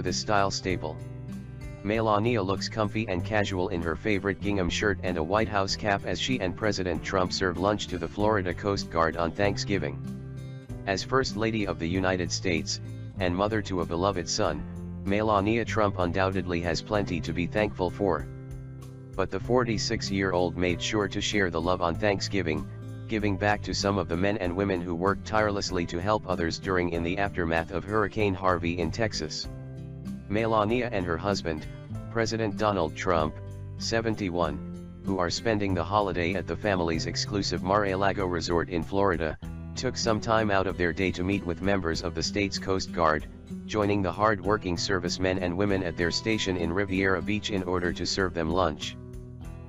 this style staple. Melania looks comfy and casual in her favorite gingham shirt and a White House cap as she and President Trump serve lunch to the Florida Coast Guard on Thanksgiving. As First Lady of the United States, and mother to a beloved son, Melania Trump undoubtedly has plenty to be thankful for. But the 46-year-old made sure to share the love on Thanksgiving, giving back to some of the men and women who worked tirelessly to help others during in the aftermath of Hurricane Harvey in Texas. Melania and her husband, President Donald Trump, 71, who are spending the holiday at the family's exclusive Mar-a-Lago resort in Florida, took some time out of their day to meet with members of the state's Coast Guard, joining the hard-working servicemen and women at their station in Riviera Beach in order to serve them lunch.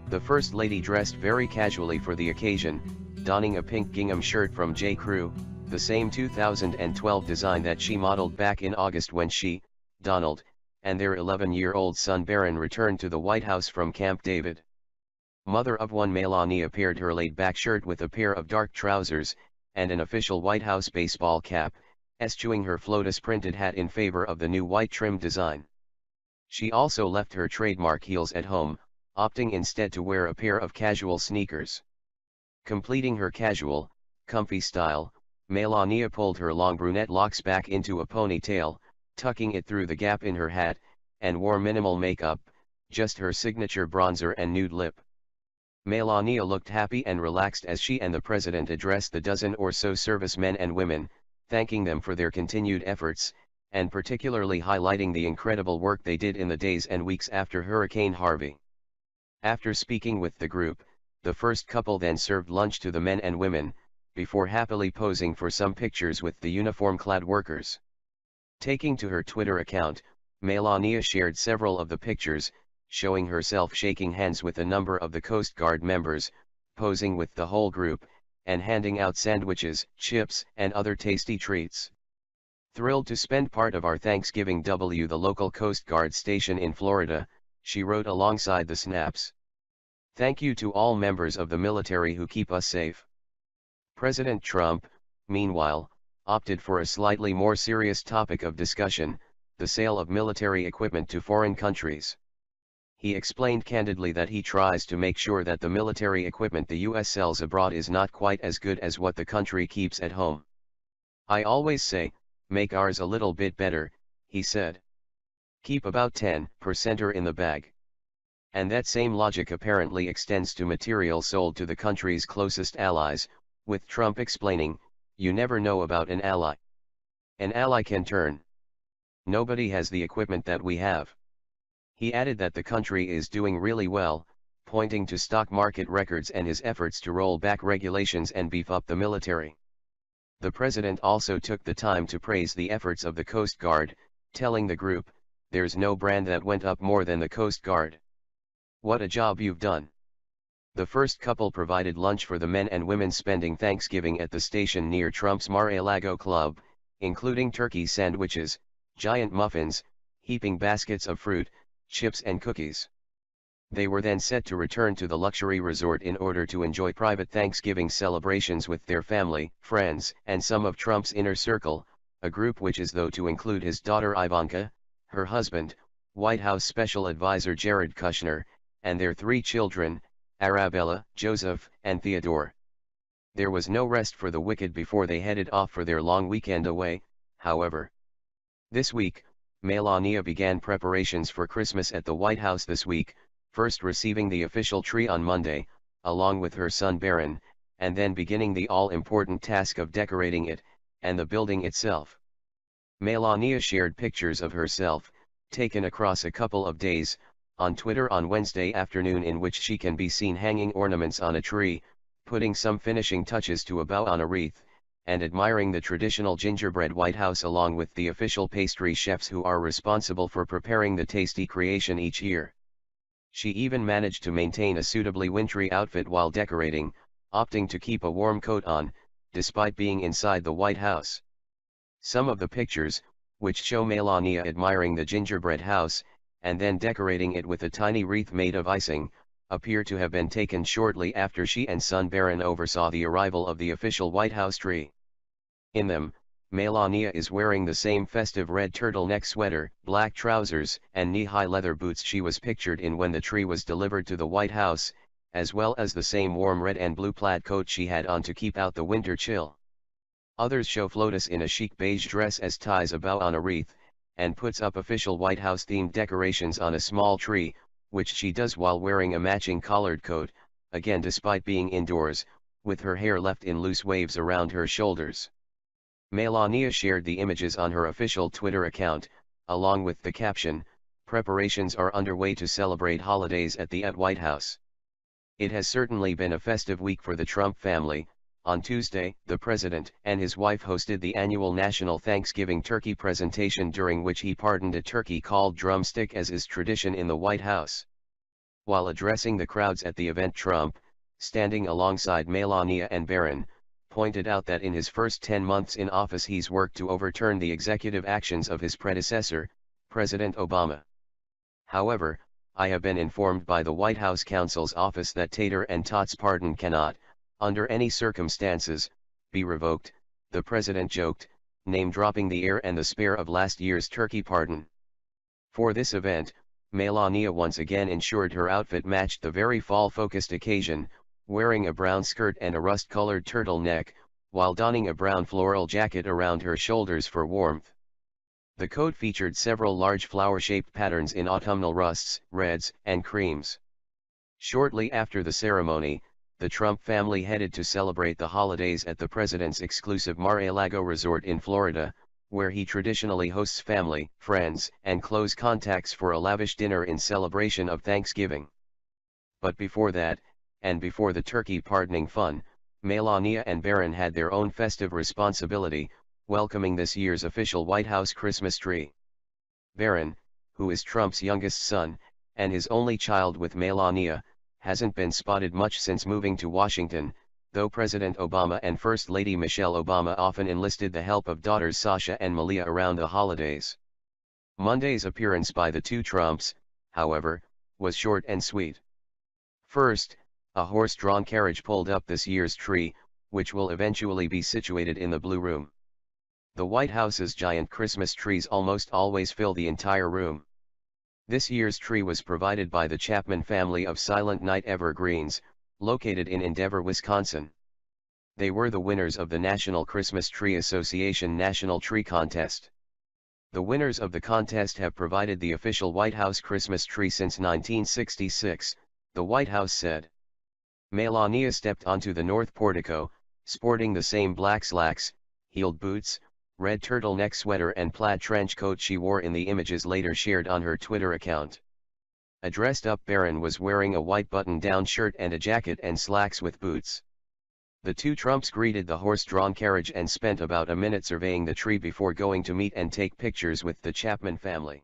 The First Lady dressed very casually for the occasion, donning a pink gingham shirt from J. Crew, the same 2012 design that she modeled back in August when she, Donald, and their 11-year-old son Barron returned to the White House from Camp David. Mother of one, Melania paired her laid-back shirt with a pair of dark trousers, and an official White House baseball cap, eschewing her Flotus-printed hat in favor of the new white trim design. She also left her trademark heels at home, opting instead to wear a pair of casual sneakers. Completing her casual, comfy style, Melania pulled her long brunette locks back into a ponytail, tucking it through the gap in her hat, and wore minimal makeup, just her signature bronzer and nude lip. Melania looked happy and relaxed as she and the president addressed the dozen or so servicemen and women, thanking them for their continued efforts, and particularly highlighting the incredible work they did in the days and weeks after Hurricane Harvey. After speaking with the group, the first couple then served lunch to the men and women, before happily posing for some pictures with the uniform-clad workers. Taking to her Twitter account, Melania shared several of the pictures, showing herself shaking hands with a number of the Coast Guard members, posing with the whole group, and handing out sandwiches, chips, and other tasty treats. "Thrilled to spend part of our Thanksgiving W the local Coast Guard station in Florida," she wrote alongside the snaps. "Thank you to all members of the military who keep us safe." President Trump, meanwhile, opted for a slightly more serious topic of discussion, the sale of military equipment to foreign countries. He explained candidly that he tries to make sure that the military equipment the US sells abroad is not quite as good as what the country keeps at home. "I always say, make ours a little bit better," he said. "Keep about 10% in the bag." And that same logic apparently extends to material sold to the country's closest allies, with Trump explaining, "You never know about an ally. An ally can turn. Nobody has the equipment that we have." He added that the country is doing really well, pointing to stock market records and his efforts to roll back regulations and beef up the military. The president also took the time to praise the efforts of the Coast Guard, telling the group, "There's no brand that went up more than the Coast Guard. What a job you've done." The first couple provided lunch for the men and women spending Thanksgiving at the station near Trump's Mar-a-Lago club, including turkey sandwiches, giant muffins, heaping baskets of fruit, chips and cookies. They were then set to return to the luxury resort in order to enjoy private Thanksgiving celebrations with their family, friends, and some of Trump's inner circle, a group which is though to include his daughter Ivanka, her husband, White House Special Advisor Jared Kushner, and their 3 children, Arabella, Joseph, and Theodore. There was no rest for the wicked before they headed off for their long weekend away, however. This week, Melania began preparations for Christmas at the White House this week, first receiving the official tree on Monday, along with her son Barron, and then beginning the all-important task of decorating it, and the building itself. Melania shared pictures of herself, taken across a couple of days, on Twitter on Wednesday afternoon in which she can be seen hanging ornaments on a tree, putting some finishing touches to a bow on a wreath, and admiring the traditional gingerbread White House along with the official pastry chefs who are responsible for preparing the tasty creation each year. She even managed to maintain a suitably wintry outfit while decorating, opting to keep a warm coat on, despite being inside the White House. Some of the pictures, which show Melania admiring the gingerbread house, and then decorating it with a tiny wreath made of icing, appear to have been taken shortly after she and son Barron oversaw the arrival of the official White House tree. In them, Melania is wearing the same festive red turtleneck sweater, black trousers, and knee-high leather boots she was pictured in when the tree was delivered to the White House, as well as the same warm red and blue plaid coat she had on to keep out the winter chill. Others show Flotus in a chic beige dress as ties a bow on a wreath, and puts up official White House-themed decorations on a small tree, which she does while wearing a matching collared coat, again despite being indoors, with her hair left in loose waves around her shoulders. Melania shared the images on her official Twitter account, along with the caption, "Preparations are underway to celebrate holidays at the White House." It has certainly been a festive week for the Trump family. On Tuesday, the president and his wife hosted the annual National Thanksgiving Turkey presentation, during which he pardoned a turkey called drumstick, as is tradition in the White House. While addressing the crowds at the event, Trump, standing alongside Melania and Barron, pointed out that in his first 10 months in office he's worked to overturn the executive actions of his predecessor, President Obama. However, I have been informed by the White House counsel's office that Tater and Tot's pardon cannot, under any circumstances, be revoked, the president joked, name-dropping the heir and the spare of last year's turkey pardon. For this event, Melania once again ensured her outfit matched the very fall-focused occasion, wearing a brown skirt and a rust-colored turtleneck, while donning a brown floral jacket around her shoulders for warmth. The coat featured several large flower-shaped patterns in autumnal rusts, reds, and creams. Shortly after the ceremony, the Trump family headed to celebrate the holidays at the president's exclusive Mar-a-Lago resort in Florida, where he traditionally hosts family, friends, and close contacts for a lavish dinner in celebration of Thanksgiving. But before that, and before the turkey pardoning fun, Melania and Barron had their own festive responsibility, welcoming this year's official White House Christmas tree. Barron, who is Trump's youngest son, and his only child with Melania, hasn't been spotted much since moving to Washington, though President Obama and First Lady Michelle Obama often enlisted the help of daughters Sasha and Malia around the holidays. Monday's appearance by the two Trumps, however, was short and sweet. First, a horse-drawn carriage pulled up this year's tree, which will eventually be situated in the Blue Room. The White House's giant Christmas trees almost always fill the entire room. This year's tree was provided by the Chapman family of Silent Night evergreens, located in Endeavor, Wisconsin. They were the winners of the National Christmas Tree Association National Tree Contest. The winners of the contest have provided the official White House Christmas tree since 1966, the White House said. Melania stepped onto the north portico, sporting the same black slacks, heeled boots, red turtleneck sweater and plaid trench coat she wore in the images later shared on her Twitter account. A dressed-up Barron was wearing a white button-down shirt and a jacket and slacks with boots. The two Trumps greeted the horse-drawn carriage and spent about a minute surveying the tree before going to meet and take pictures with the Chapman family.